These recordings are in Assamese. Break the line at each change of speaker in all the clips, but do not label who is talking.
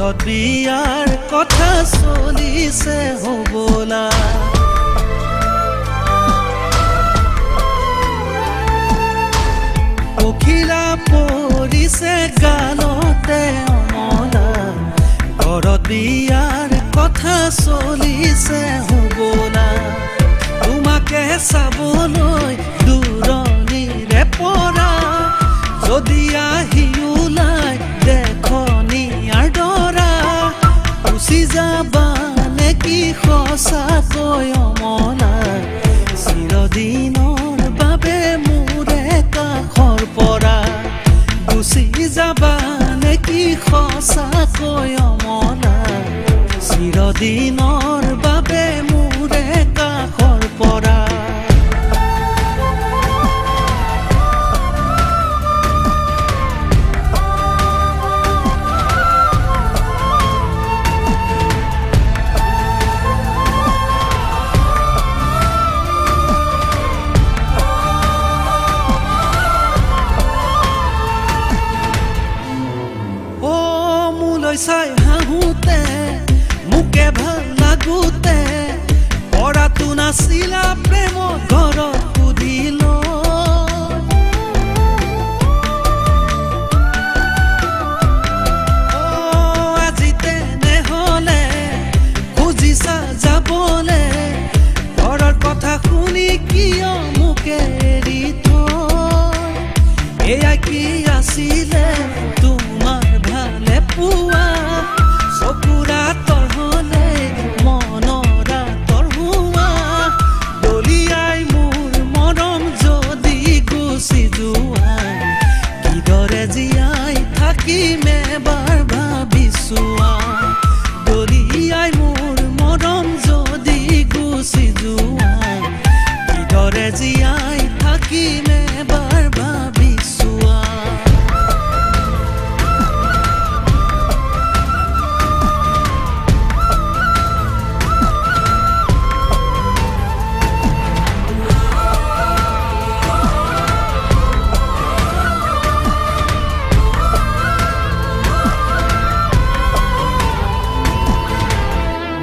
ঘৰত বিয়াৰ কথা চলিছে হ'বলা পখিলা পৰিছে গালতে অমলা ঘৰত বিয়াৰ কথা চলিছে হ'বলা তোমাকে চাবলৈ দূৰণিৰে পৰা যদি আহি ওলাই দেখনিয়াৰ দৰা গুচি যাবা নেকি সঁচাকৈ অমলা চিৰদিনৰ বাবে মোৰে কাষৰ পৰা গুচি যাবা নেকি সঁচাকৈ অমলা চিৰদিনৰ বাবে মোৰে কাষৰ পৰা চাই হাঁহোতে মোকে ভাল লাগোতে পৰাটো নাছিলা প্ৰেম ঘৰত সুধিল আজি তেনেহলে খুজিছা যাবলে ঘৰৰ কথা শুনি কিয় মোকে এৰি থৈ এয়া কি আছিলে তোমাৰ ভালে পোৱা চকুৰা তৰহলে মনৰা তৰহুৱা দলিয়াই মোৰ মৰম যদি গুচি যোৱা কিদৰে জীয়াই থাকিম এবাৰ ভাবিছোৱা দলিয়াই মোৰ মৰম যদি গুচি যোৱা কিদৰে জীয়াই থাকিম এবাৰ ভাবিছোৱা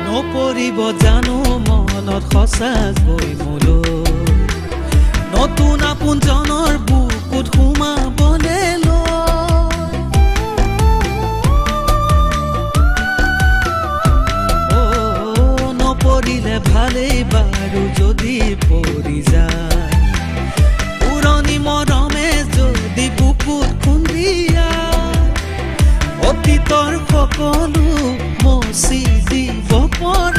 নপৰিব জানো মনত সঁচাকৈ মোলৈ নতুন আপোনজনৰ বুকুত সোমাবলে নপৰিলে ভালেই বাৰু যদি পৰি যায় পুৰণি মৰমে যদি বুকুত খুন্দিয়া অতীতৰ সকলো মচি দিব পৰা